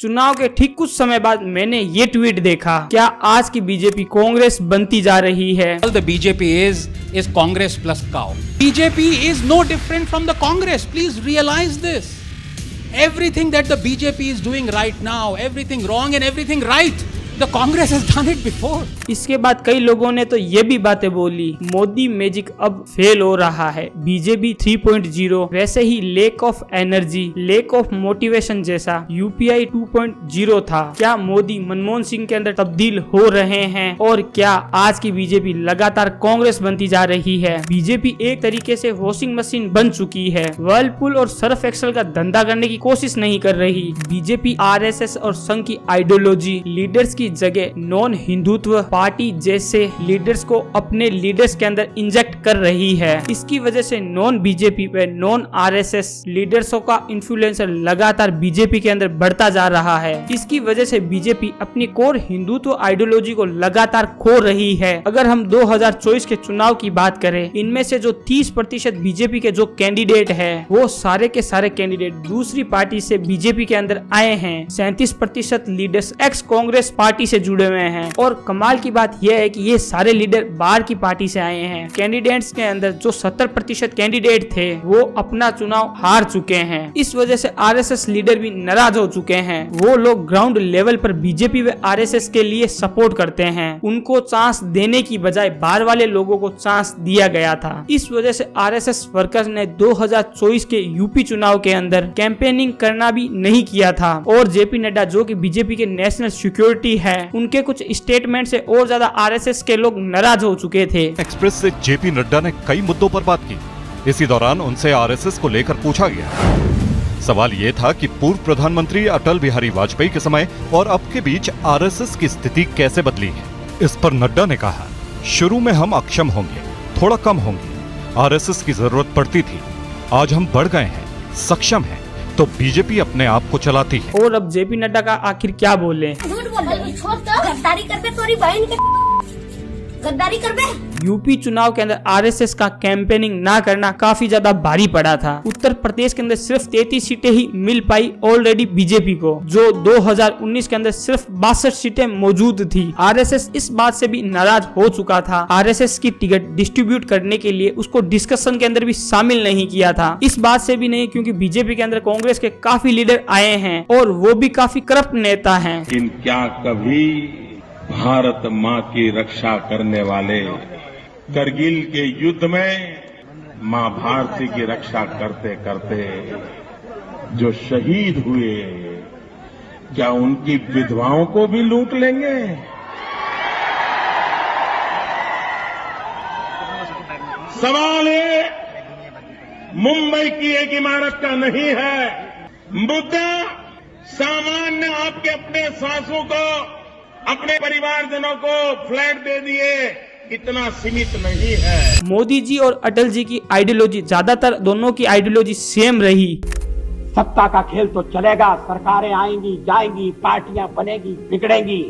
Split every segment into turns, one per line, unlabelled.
चुनाव के ठीक कुछ समय बाद मैंने ये ट्वीट देखा, क्या आज की बीजेपी कांग्रेस बनती जा रही है?
The BJP is Congress plus cow. BJP is no different from the Congress. Please realize this. Everything that the BJP is doing right now, everything wrong and everything right, the Congress has done it before.
इसके बाद कई लोगों ने तो ये भी बातें बोली, मोदी मैजिक अब फेल हो रहा है, बीजेपी 3.0 वैसे ही lack of energy, lack of motivation जैसा यूपीआई 2.0 था। क्या मोदी मनमोहन सिंह के अंदर तब्दील हो रहे हैं? और क्या आज की बीजेपी लगातार कांग्रेस बनती जा रही है? बीजेपी एक तरीके से वॉशिंग मशीन बन चुकी है, वर्लपूल और सर्फ एक्सेल का धंधा करने की कोशिश नहीं कर रही। बीजेपी आरएसएस और संघ की आइडियोलॉजी, लीडर्स की जगह नॉन हिंदुत्व पार्टी जैसे लीडर्स को अपने लीडर्स के अंदर इंजेक्ट कर रही है। इसकी वजह से नॉन बीजेपी व नॉन आरएसएस लीडर्सों का इन्फ्लुएंसर लगातार बीजेपी के अंदर बढ़ता जा रहा है। इसकी वजह से बीजेपी अपनी कोर हिंदुत्व आइडियोलॉजी को लगातार खो रही है। अगर हम 2024 के चुनाव की बात करें, इनमें से जो 30% बीजेपी के जो कैंडिडेट है, वो सारे के सारे कैंडिडेट दूसरी पार्टी से बीजेपी के अंदर आए हैं। 37% लीडर्स एक्स कांग्रेस पार्टी से जुड़े हुए हैं। और कमाल की बात यह है कि ये सारे लीडर बाहर की पार्टी से आए हैं। कैंडिडेट्स के अंदर जो 70% कैंडिडेट थे, वो अपना चुनाव हार चुके हैं। इस वजह से आरएसएस लीडर भी नाराज हो चुके हैं। वो लोग ग्राउंड लेवल पर बीजेपी व आरएसएस के लिए सपोर्ट करते हैं। उनको चांस देने की बजाय बाहर वाले लोगों को चांस दिया गया था। इस वजह से आरएसएस वर्कर्स ने 2024 के यूपी चुनाव के अंदर कैंपेनिंग करना भी नहीं किया था। और जेपी नड्डा जो कि बीजेपी के नेशनल सिक्योरिटी है, उनके कुछ स्टेटमेंट से और ज्यादा आरएसएस के लोग नाराज हो चुके थे।
एक्सप्रेस से जेपी नड्डा ने कई मुद्दों पर बात की। इसी दौरान उनसे आरएसएस को लेकर पूछा गया। सवाल ये था कि पूर्व प्रधानमंत्री अटल बिहारी वाजपेयी के समय और अब के बीच आरएसएस की स्थिति कैसे बदली है। इस पर नड्डा ने कहा, शुरू में हम अक्षम होंगे, थोड़ा कम होंगे, आरएसएस की जरूरत पड़ती थी। आज हम बढ़ गए हैं, सक्षम हैं, तो बीजेपी अपने आप को चलाती है।
और अब जेपी नड्डा का आखिर क्या बोले?
गद्दारी कर बे, तोरी बहन के गद्दारी कर बे।
यूपी चुनाव के अंदर आरएसएस का कैंपेनिंग ना करना काफी ज्यादा भारी पड़ा था। उत्तर प्रदेश के अंदर सिर्फ 33 सीटें ही मिल पाई ऑलरेडी बीजेपी को, जो 2019 के अंदर सिर्फ 62 सीटें मौजूद थी। आरएसएस इस बात से भी नाराज हो चुका था। आरएसएस की टिकट डिस्ट्रीब्यूट करने के लिए उसको डिस्कशन के अंदर भी शामिल नहीं किया था। इस बात से भी नहीं क्योंकि बीजेपी के अंदर कांग्रेस के काफी लीडर आए हैं और वो भी काफी करप्ट नेता हैं।
लेकिन क्या कभी भारत माँ की रक्षा करने वाले करगिल के युद्ध में माँ भारती की रक्षा करते करते जो शहीद हुए, क्या उनकी विधवाओं को भी लूट लेंगे? सवाल ये मुंबई की एक इमारत का नहीं है। मुद्दा सामान्य आपके अपने सासू को, अपने परिवारजनों को फ्लैट दे दिए, इतना सीमित नहीं है।
मोदी जी और अटल जी की आइडियोलॉजी, ज्यादातर दोनों की आइडियोलॉजी सेम रही।
सत्ता का खेल तो चलेगा, सरकारें आएंगी जाएंगी, पार्टियां बनेगी बिगड़ेंगी,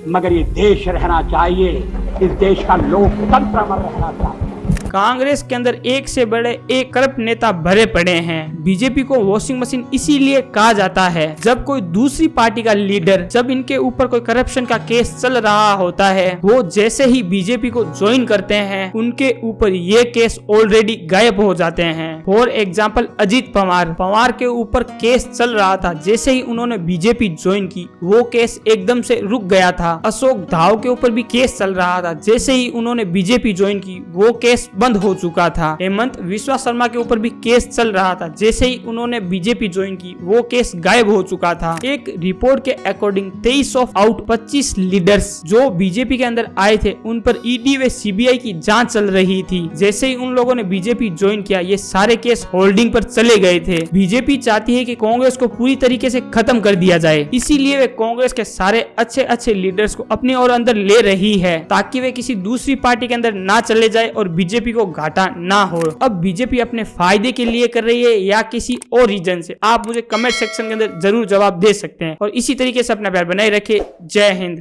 मगर ये देश रहना चाहिए। इस देश का लोकतंत्र अमर रहना चाहिए।
कांग्रेस के अंदर एक से बड़े एक करप्ट नेता भरे पड़े हैं। बीजेपी को वॉशिंग मशीन इसीलिए कहा जाता है, जब कोई दूसरी पार्टी का लीडर, जब इनके ऊपर कोई करप्शन का केस चल रहा होता है, वो जैसे ही बीजेपी को ज्वाइन करते हैं, उनके ऊपर ये केस ऑलरेडी गायब हो जाते हैं। फॉर एग्जाम्पल अजीत पवार के ऊपर केस चल रहा था, जैसे ही उन्होंने बीजेपी ज्वाइन की, वो केस एकदम से रुक गया था। अशोक धाव के ऊपर भी केस चल रहा था, जैसे ही उन्होंने बीजेपी ज्वाइन की, वो केस बंद हो चुका था। हेमंत विश्वा शर्मा के ऊपर भी केस चल रहा था, जैसे ही उन्होंने बीजेपी ज्वाइन की, वो केस गायब हो चुका था। एक रिपोर्ट के अकॉर्डिंग 23 ऑफ आउट 25 लीडर्स जो बीजेपी के अंदर आए थे, उन पर ईडी व सीबीआई की जांच चल रही थी। जैसे ही उन लोगों ने बीजेपी ज्वाइन किया, ये सारे केस होल्डिंग पर चले गए थे। बीजेपी चाहती है कि कांग्रेस को पूरी तरीके से खत्म कर दिया जाए, इसीलिए वे कांग्रेस के सारे अच्छे लीडर्स को अपने और अंदर ले रही है, ताकि वे किसी दूसरी पार्टी के अंदर ना चले जाए और बीजेपी को घाटा ना हो। अब बीजेपी अपने फायदे के लिए कर रही है या किसी और रीजन से, आप मुझे कमेंट सेक्शन के अंदर जरूर जवाब दे सकते हैं। और इसी तरीके से अपना प्यार बनाए रखें। जय हिंद।